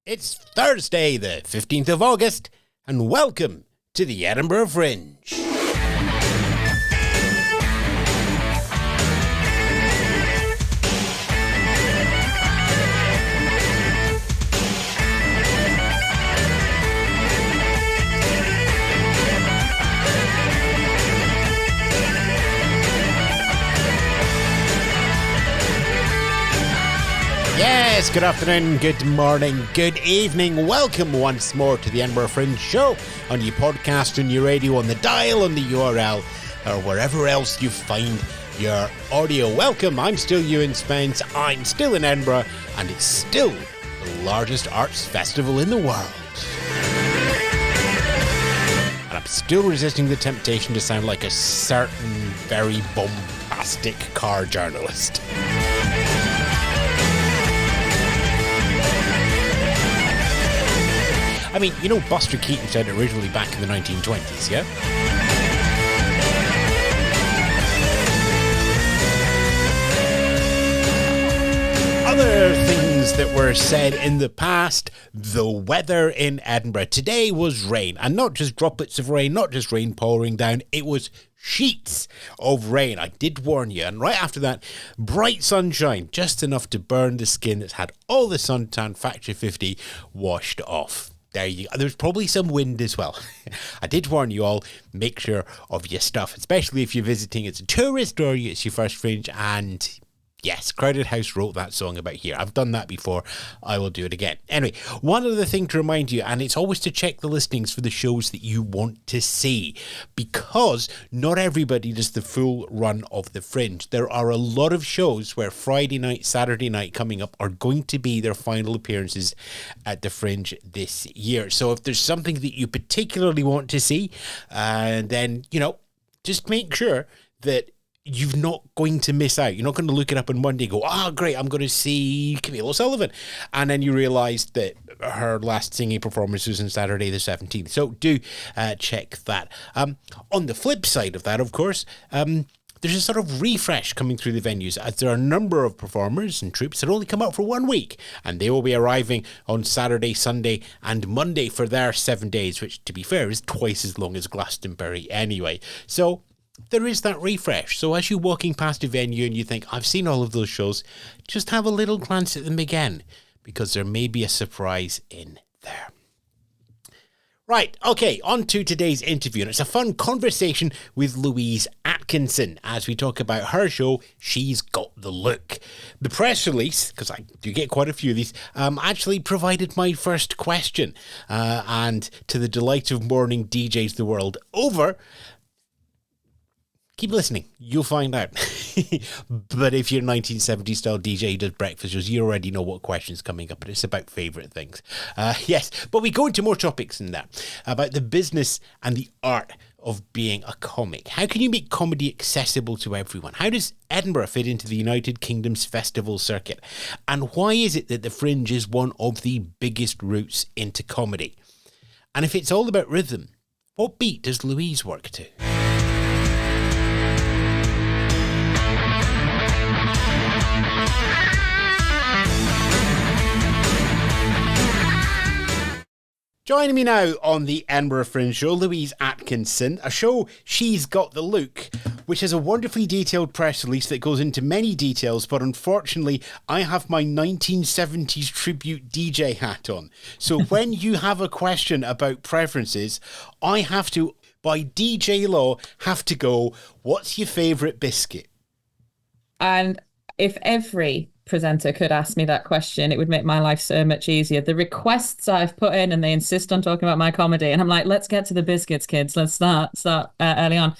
It's Thursday, the 15th of August, and welcome to the Edinburgh Fringe. Yes, good afternoon, good morning, good evening. Welcome once more to the Edinburgh Fringe show on your podcast, on your radio, on the dial, on the URL, or wherever else you find your audio. Welcome, I'm still Ewan Spence, I'm still in Edinburgh, and it's still the largest arts festival in the world. And I'm still resisting the temptation to sound like a certain very bombastic car journalist. I mean, you know Buster Keaton said it originally back in the 1920s, yeah? Other things that were said in the past, the weather in Edinburgh. Today was rain, and not just droplets of rain, not just rain pouring down, it was sheets of rain. I did warn you, and right after that, bright sunshine, just enough to burn the skin that's had all the suntan Factor 50 washed off. There you go. There's probably some wind as well. I did warn you all, make sure of your stuff, especially if you're visiting as a tourist or it's your first Fringe. And yes, Crowded House wrote that song about here. I've done that before. I will do it again. Anyway, one other thing to remind you, and it's always to check the listings for the shows that you want to see, because not everybody does the full run of the Fringe. There are a lot of shows where Friday night, Saturday night coming up are going to be their final appearances at the Fringe this year. So if there's something that you particularly want to see, then, you know, just make sure that you're not going to miss out. You're not going to look it up on Monday and go, great, I'm going to see Camille O'Sullivan. And then you realise that her last singing performance was on Saturday the 17th. So do check that. On the flip side of that, of course, there's a sort of refresh coming through the venues, as there are a number of performers and troupes that only come out for 1 week, and they will be arriving on Saturday, Sunday and Monday for their 7 days, which, to be fair, is twice as long as Glastonbury anyway. So there is that refresh. So as you're walking past a venue and you think, I've seen all of those shows, just have a little glance at them again, because there may be a surprise in there. Right, okay, on to today's interview. And it's a fun conversation with Louise Atkinson as we talk about her show, She's Got the Look. The press release, because I do get quite a few of these, actually provided my first question. And to the delight of morning DJs the world over, keep listening, you'll find out. But if you're a 1970s style DJ who does breakfast shows, you already know what question's coming up, but it's about favourite things. Yes, but we go into more topics than that, about the business and the art of being a comic. How can you make comedy accessible to everyone? How does Edinburgh fit into the United Kingdom's festival circuit? And why is it that the Fringe is one of the biggest routes into comedy? And if it's all about rhythm, what beat does Louise work to? Joining me now on the Edinburgh Fringe show, Louise Atkinson, a show She's Got the Look, which has a wonderfully detailed press release that goes into many details, but unfortunately I have my 1970s tribute DJ hat on. So when you have a question about preferences, I have to, by DJ law, have to go, what's your favourite biscuit? And if every presenter could ask me that question, it would make my life so much easier. The requests I've put in, and they insist on talking about my comedy, and I'm like, let's get to the biscuits, kids. Let's start early on.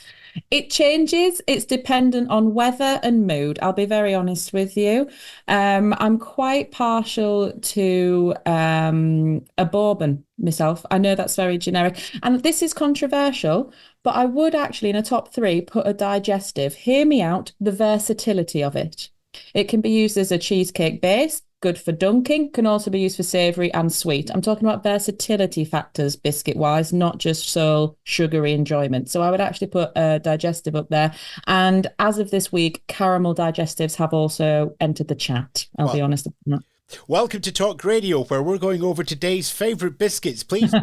It changes. It's dependent on weather and mood. I'll be very honest with you. I'm quite partial to a bourbon myself. I know that's very generic, and this is controversial, but I would actually, in a top 3, put a digestive. Hear me out, the versatility of it. It can be used as a cheesecake base, good for dunking, can also be used for savoury and sweet. I'm talking about versatility factors, biscuit-wise, not just sole sugary enjoyment. So I would actually put a digestive up there. And as of this week, caramel digestives have also entered the chat. I'll be honest about that. Welcome to Talk Radio, where we're going over today's favourite biscuits. Please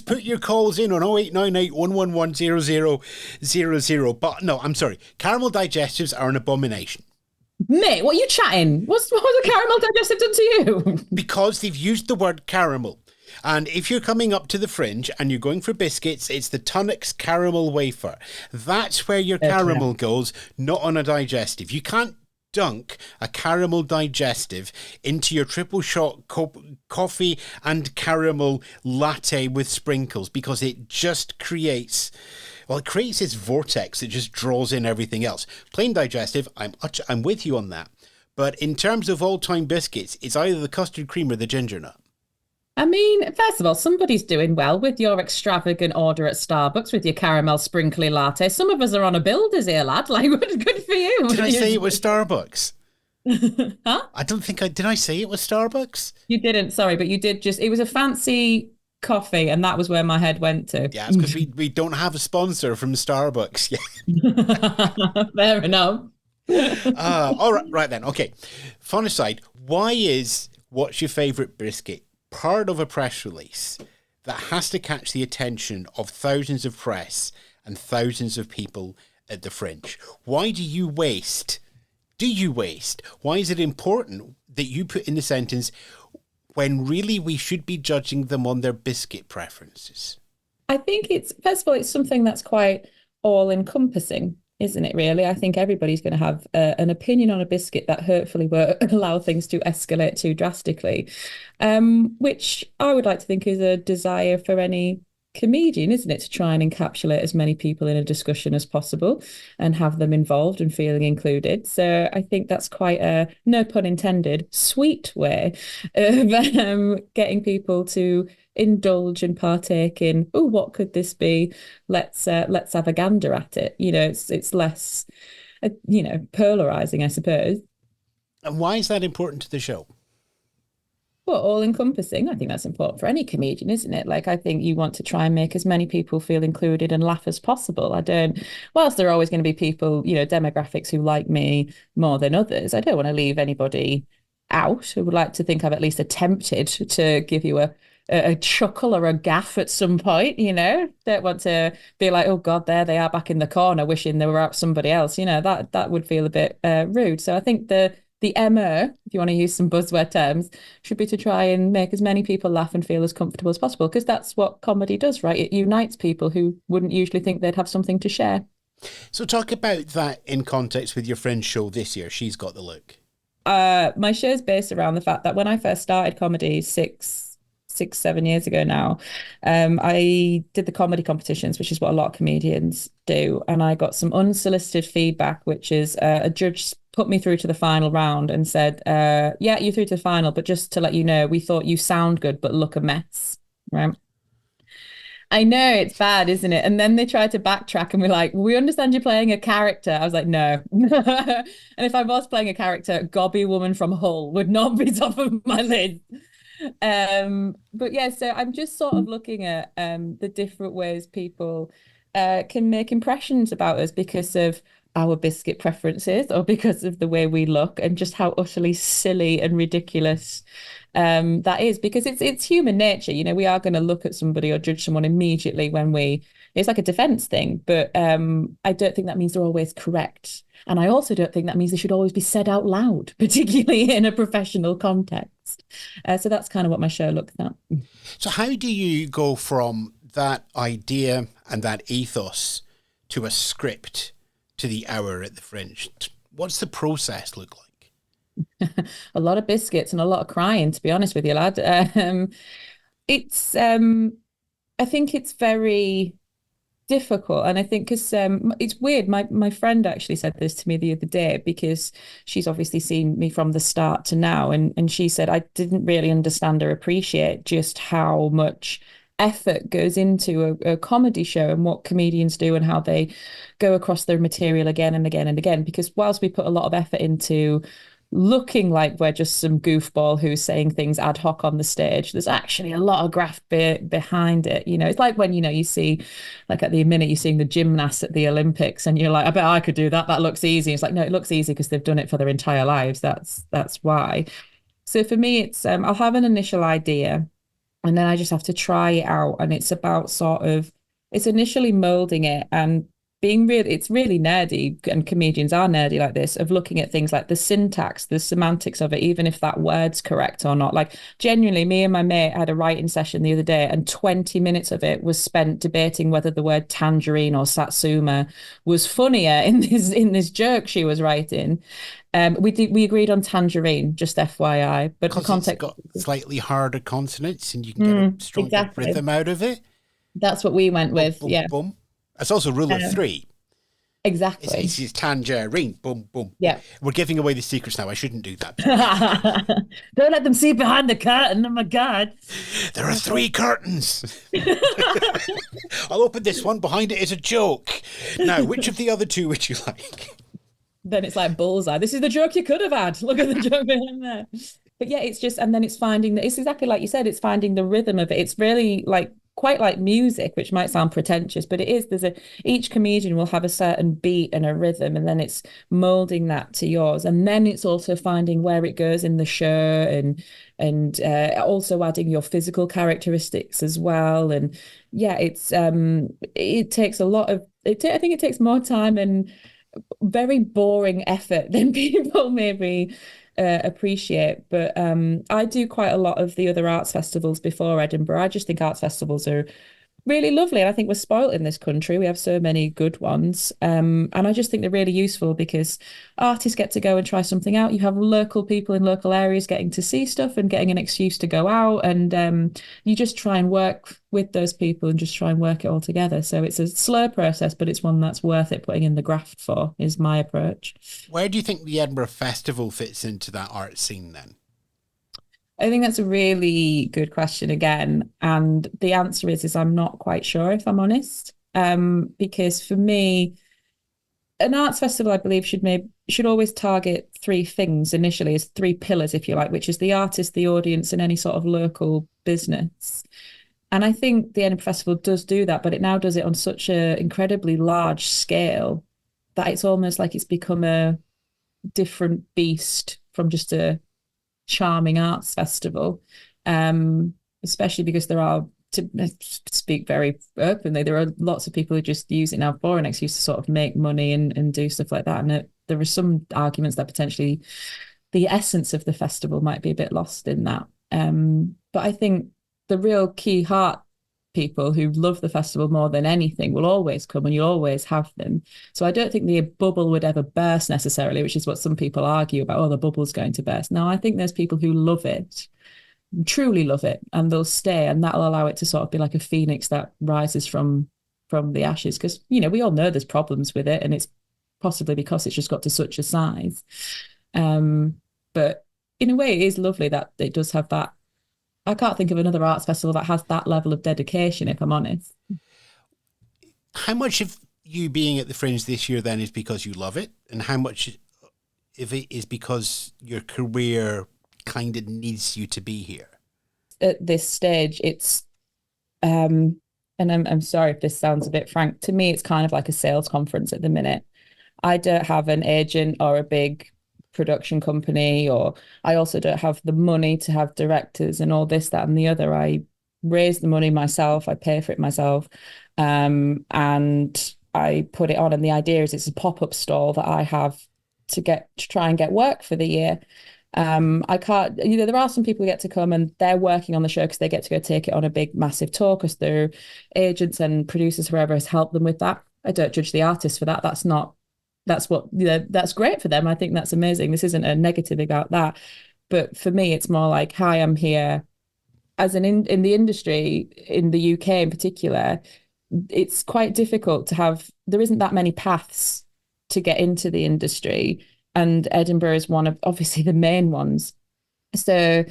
put your calls in on 0898 111 0000. But no, I'm sorry. Caramel digestives are an abomination. Mate, what are you chatting? What was a caramel digestive done to you? Because they've used the word caramel. And if you're coming up to the Fringe and you're going for biscuits, it's the Tunnocks caramel wafer. That's where your caramel goes, not on a digestive. You can't dunk a caramel digestive into your triple shot coffee and caramel latte with sprinkles, because it just creates... Well, it creates this vortex that just draws in everything else. Plain digestive, I'm with you on that. But in terms of all-time biscuits, it's either the custard cream or the ginger nut. I mean, first of all, somebody's doing well with your extravagant order at Starbucks with your caramel sprinkly latte. Some of us are on a builder's here, lad. Like, good for you. Did I say it was Starbucks? Huh? I don't think did I say it was Starbucks? You didn't, sorry, but you did just, it was a fancy coffee, and that was where my head went to. Yeah, it's because we don't have a sponsor from Starbucks yet. Fair enough. All right then. Okay. Fun aside, what's your favourite biscuit part of a press release that has to catch the attention of thousands of press and thousands of people at the Fringe? Why do you waste? Why is it important that you put in the sentence when really we should be judging them on their biscuit preferences? I think first of all, it's something that's quite all-encompassing, isn't it, really? I think everybody's going to have an opinion on a biscuit that hopefully won't allow things to escalate too drastically, which I would like to think is a desire for any comedian, isn't it, to try and encapsulate as many people in a discussion as possible and have them involved and feeling included. So I think that's quite a, no pun intended, sweet way of getting people to indulge and partake in, oh, what could this be? Let's have a gander at it. You know, it's less, polarizing, I suppose. And why is that important to the show? Well, all encompassing. I think that's important for any comedian, isn't it? Like, I think you want to try and make as many people feel included and laugh as possible. Whilst there are always going to be people, demographics who like me more than others, I don't want to leave anybody out. I would like to think I've at least attempted to give you a chuckle or a gaff at some point, Don't want to be like, oh God, there they are back in the corner wishing they were out somebody else. That would feel a bit rude. So I think the MO, if you want to use some buzzword terms, should be to try and make as many people laugh and feel as comfortable as possible, because that's what comedy does, right? It unites people who wouldn't usually think they'd have something to share. So talk about that in context with your Fringe show this year, She's Got the Look. My show's based around the fact that when I first started comedy 7 years ago now, I did the comedy competitions, which is what a lot of comedians do, and I got some unsolicited feedback, which is a judge put me through to the final round and said, yeah, you're through to the final, but just to let you know, we thought you sound good but look a mess, right? I know, it's bad, isn't it? And then they tried to backtrack and we're like, we understand you're playing a character. I was like, no. And if I was playing a character, Gobby Woman from Hull would not be top of my list. But yeah, so I'm just sort of looking at the different ways people can make impressions about us because of our biscuit preferences or because of the way we look, and just how utterly silly and ridiculous that is, because it's human nature. We are going to look at somebody or judge someone immediately when it's like a defense thing, but I don't think that means they're always correct. And I also don't think that means they should always be said out loud, particularly in a professional context. So that's kind of what my show looks at. So how do you go from that idea and that ethos to a script to the hour at the Fringe? What's the process look like? A lot of biscuits and a lot of crying, to be honest with you, lad. I think it's very difficult, and I think because it's weird. My friend actually said this to me the other day, because she's obviously seen me from the start to now, and she said I didn't really understand or appreciate just how much effort goes into a comedy show and what comedians do and how they go across their material again and again and again. Because whilst we put a lot of effort into looking like we're just some goofball who's saying things ad hoc on the stage, there's actually a lot of graft behind it. It's like when you see, like at the minute you're seeing the gymnasts at the Olympics and you're like, I bet I could do that looks easy. It's like, no, it looks easy because they've done it for their entire lives. That's why. So for me, it's I'll have an initial idea and then I just have to try it out. And it's about sort of it's initially molding it and being really it's really nerdy and comedians are nerdy like this of looking at things like the syntax, the semantics of it, even if that word's correct or not. Like genuinely, me and my mate had a writing session the other day, and 20 minutes of it was spent debating whether the word tangerine or satsuma was funnier in this joke she was writing. We agreed on tangerine, just FYI, but for Because it's context, got slightly harder consonants and you can get a stronger exactly. rhythm out of it. That's what we went Boom, with. boom, Yeah, boom. It's also rule of um, three. exactly. It's tangerine. Boom, boom, boom. Yeah. We're giving away the secrets now. I shouldn't do that. Don't let them see behind the curtain. Oh my God. There are three curtains. I'll open this one. Behind it is a joke. Now, which of the other two would you like? Then it's like bullseye. This is the joke you could have had. Look at the joke behind there. But yeah, it's just, and then it's finding that it's exactly like you said, it's finding the rhythm of it. It's really like quite like music, which might sound pretentious, but it is. Each comedian will have a certain beat and a rhythm, and then it's molding that to yours. And then it's also finding where it goes in the show and also adding your physical characteristics as well. And yeah, it takes a lot of, I think it takes more time and very boring effort than people maybe appreciate. But I do quite a lot of the other arts festivals before Edinburgh. I just think arts festivals are really lovely. And I think we're spoilt in this country. We have so many good ones. And I just think they're really useful because artists get to go and try something out. You have local people in local areas getting to see stuff and getting an excuse to go out. And you just try and work with those people and just try and work it all together. So it's a slow process, but it's one that's worth it putting in the graft for, is my approach. Where do you think the Edinburgh Festival fits into that art scene then? I think that's a really good question again. And the answer is I'm not quite sure if I'm honest. Because for me, an arts festival, I believe, should always target three things initially, as three pillars, if you like, which is the artist, the audience, and any sort of local business. And I think the Edinburgh Festival does do that, but it now does it on such a incredibly large scale that it's almost like it's become a different beast from just a charming arts festival. Especially because there are, to speak very openly, there are lots of people who just use it now for an excuse to sort of make money and do stuff like that. And there are some arguments that potentially the essence of the festival might be a bit lost in that. But I think the real key heart people who love the festival more than anything will always come and you'll always have them. So I don't think the bubble would ever burst necessarily, which is what some people argue about. Oh, the bubble's going to burst. No, I think there's people who love it, truly love it, and they'll stay, and that'll allow it to sort of be like a phoenix that rises from the ashes. Because we all know there's problems with it, and it's possibly because it's just got to such a size. But in a way, it is lovely that it does have that. I can't think of another arts festival that has that level of dedication, if I'm honest. How much of you being at the Fringe this year then is because you love it, and how much if it is because your career kind of needs you to be here? At this stage, it's and I'm sorry if this sounds a bit frank. To me, it's kind of like a sales conference at the minute. I don't have an agent or a big production company, or I also don't have the money to have directors and all this, that, and the other. I raise the money myself, I pay for it myself, and I put it on. And the idea is it's a pop-up stall that I have to try and get work for the year. I can't, there are some people who get to come and they're working on the show because they get to go take it on a big, massive tour because their agents and producers, whoever has helped them with that. I don't judge the artist for that. That's great for them. I think that's amazing. This isn't a negative about that. But for me, it's more like, hi, I'm here as in the industry, in the UK in particular, it's quite difficult to have, there isn't that many paths to get into the industry. And Edinburgh is one of obviously the main ones. So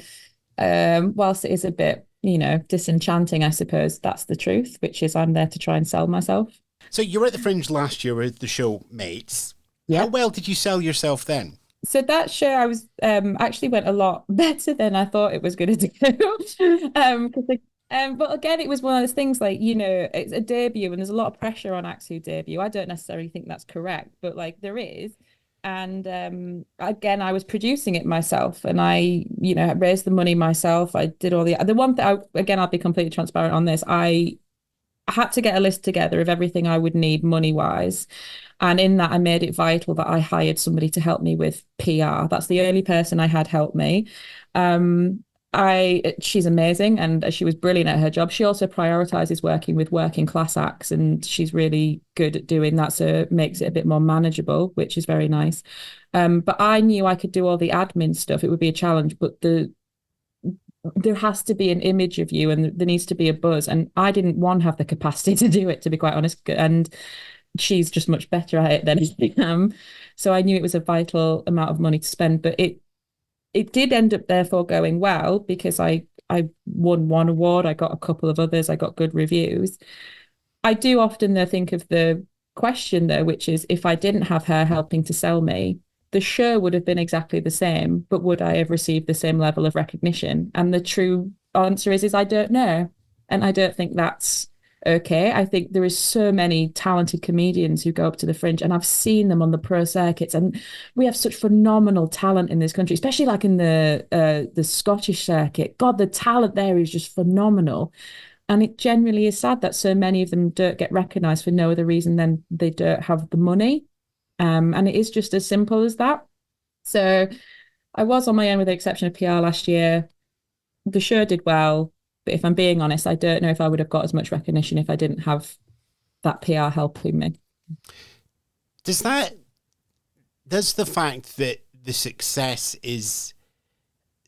whilst it is a bit, disenchanting, I suppose that's the truth, which is I'm there to try and sell myself. So you were at the Fringe last year with the show Mates. How Yeah. well did you sell yourself then? So that show I was actually went a lot better than I thought it was going to do. But again, it was one of those things like, it's a debut and there's a lot of pressure on acts who debut. I don't necessarily think that's correct, but like there is. And again, I was producing it myself, and I, raised the money myself. I did all the one thing. Again, I'll be completely transparent on this. I had to get a list together of everything I would need money wise. And in that, I made it vital that I hired somebody to help me with PR. That's the only person I had help me. Um, she's amazing and she was brilliant at her job. She also prioritizes working with working class acts, and she's really good at doing that. So it makes it a bit more manageable, which is very nice. But I knew I could do all the admin stuff. It would be a challenge, but there has to be an image of you and there needs to be a buzz. And I didn't want to have the capacity to do it, to be quite honest. And she's just much better at it than I am. So I knew it was a vital amount of money to spend, but it did end up therefore going well because I won one award, I got a couple of others, I got good reviews. I do often though think of the question though, which is if I didn't have her helping to sell me, the show would have been exactly the same, but would I have received the same level of recognition? And the true answer is I don't know. And I don't think that's okay. I think there is so many talented comedians who go up to the Fringe, and I've seen them on the pro circuits, and we have such phenomenal talent in this country, especially like in the Scottish circuit. God, the talent there is just phenomenal. And it genuinely is sad that so many of them don't get recognised for no other reason than they don't have the money. And it is just as simple as that. So I was on my own with the exception of PR last year. The show did well, but if I'm being honest, I don't know if I would have got as much recognition if I didn't have that PR helping me. Does the fact that the success is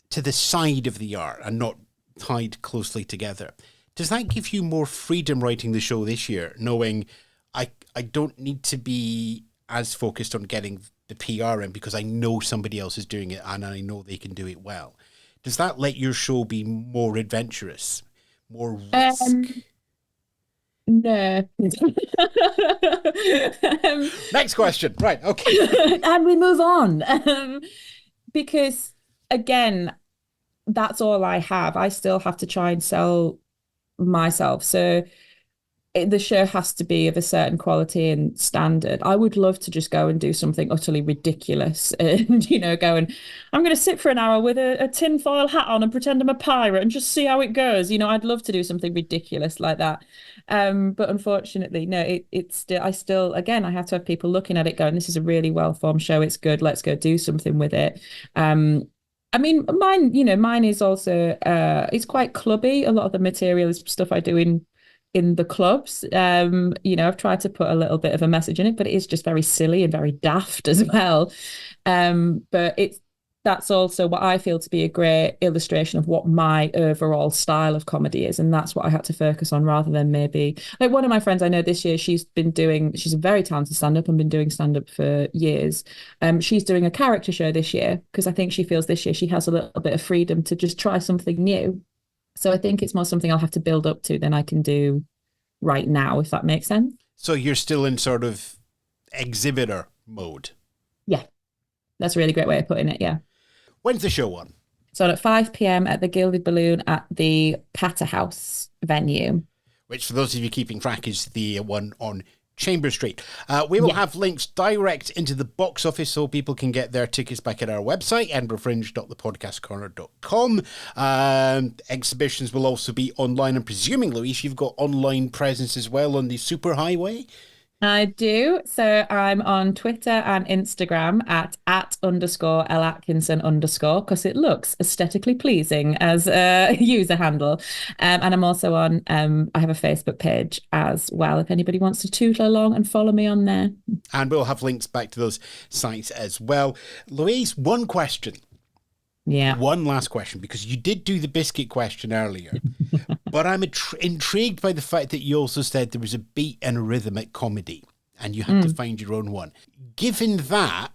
to the side of the art and not tied closely together, does that give you more freedom writing the show this year, knowing I don't need to be as focused on getting the PR in because I know somebody else is doing it and I know they can do it well? Does that let your show be more adventurous, more risk? No. Next question. Right. Okay. And we move on. Because again, that's all I have. I still have to try and sell myself. So the show has to be of a certain quality and standard. I would love to just go and do something utterly ridiculous and, go and I'm going to sit for an hour with a tinfoil hat on and pretend I'm a pirate and just see how it goes. I'd love to do something ridiculous like that. But unfortunately, no, I still, again, I have to have people looking at it going, this is a really well-formed show. It's good. Let's go do something with it. I mean, mine is also, it's quite clubby. A lot of the material is stuff I do in the clubs. I've tried to put a little bit of a message in it, but it is just very silly and very daft as well. But that's also what I feel to be a great illustration of what my overall style of comedy is. And that's what I had to focus on rather than maybe like one of my friends I know this year, she's a very talented stand-up and been doing stand-up for years. She's doing a character show this year because I think she feels this year she has a little bit of freedom to just try something new. So I think it's more something I'll have to build up to than I can do right now, if that makes sense. So you're still in sort of exhibitor mode? Yeah, that's a really great way of putting it, yeah. When's the show on? So at 5 p.m. at the Gilded Balloon at the Patter House venue. Which, for those of you keeping track, is the one on Chambers Street. We will have links direct into the box office so people can get their tickets back at our website, edinburghfringe.thepodcastcorner.com. Exhibitions will also be online. I'm presuming, Louise, you've got online presence as well on the superhighway? I do. So I'm on Twitter and Instagram at @_L Atkinson_ because it looks aesthetically pleasing as a user handle. And I'm also on, I have a Facebook page as well, if anybody wants to tootle along and follow me on there. And we'll have links back to those sites as well. Louise, one question. Yeah. One last question, because you did do the biscuit question earlier, but I'm intrigued by the fact that you also said there was a beat and a rhythm at comedy and you had to find your own one. Given that,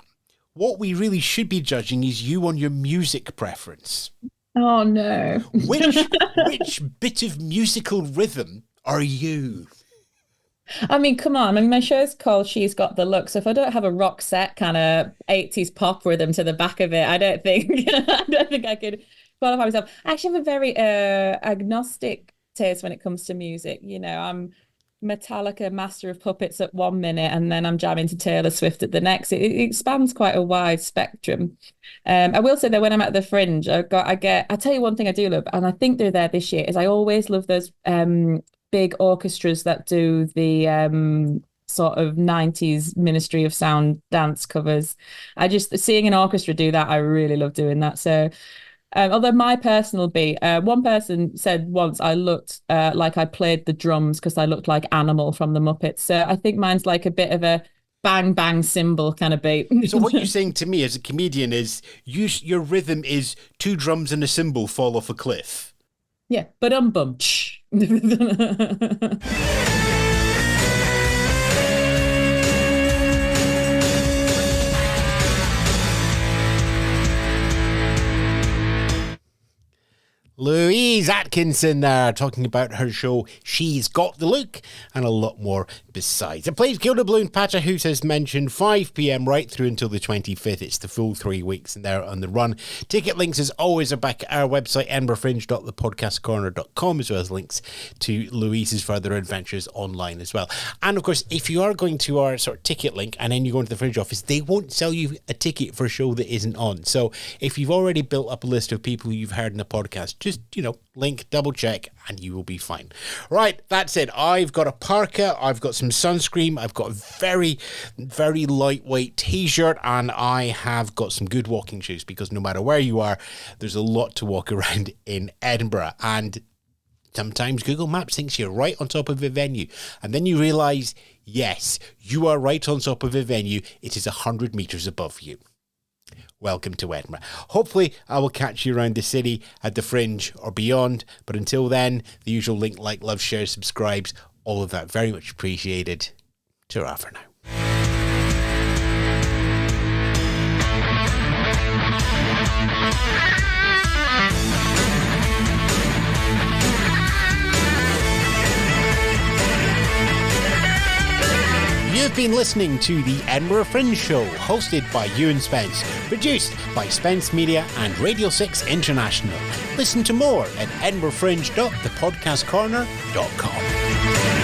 what we really should be judging is you on your music preference. Oh, no. Which bit of musical rhythm are you? I mean, come on. I mean, my show's called She's Got the Look. So if I don't have a rock set kind of 80s pop rhythm to the back of it, I don't think I could qualify myself. I actually have a very agnostic taste when it comes to music. Metallica Master of Puppets at 1 minute, and then I'm jamming to Taylor Swift at the next. It spans quite a wide spectrum. I will say that when I'm at the Fringe, I tell you one thing I do love, and I think they're there this year, is I always love those big orchestras that do the sort of 90s Ministry of Sound dance covers. Seeing an orchestra do that, I really love doing that. So although my personal beat, one person said once I looked like I played the drums because I looked like Animal from the Muppets. So I think mine's like a bit of a bang bang cymbal kind of beat. So what you're saying to me as a comedian is your rhythm is 2 drums and a cymbal fall off a cliff. Yeah, but bum. Louise Atkinson there, talking about her show She's Got the Look, and a lot more besides. It plays Gilda Bloom Patterhouse, as mentioned, 5 p.m. right through until the 25th. It's the full 3 weeks, and they're on the run. Ticket links, as always, are back at our website, edinburghfringe.thepodcastcorner.com, as well as links to Louise's further adventures online as well. And, of course, if you are going to our sort of ticket link and then you go into the Fringe office, they won't sell you a ticket for a show that isn't on. So if you've already built up a list of people who you've heard in the podcast, just, link, double check, and you will be fine. Right, that's it. I've got a parka, I've got some sunscreen, I've got a very, very lightweight t-shirt, and I have got some good walking shoes, because no matter where you are, there's a lot to walk around in Edinburgh. And sometimes Google Maps thinks you're right on top of a venue, and then you realise, yes, you are right on top of a venue. It is 100 metres above you. Welcome to Edinburgh. Hopefully I will catch you around the city, at the Fringe or beyond. But until then, the usual link, like, love, share, subscribes, all of that very much appreciated. Ta-ra for now. You've been listening to the Edinburgh Fringe Show, hosted by Ewan Spence, produced by Spence Media and Radio 6 International. Listen to more at edinburghfringe.thepodcastcorner.com.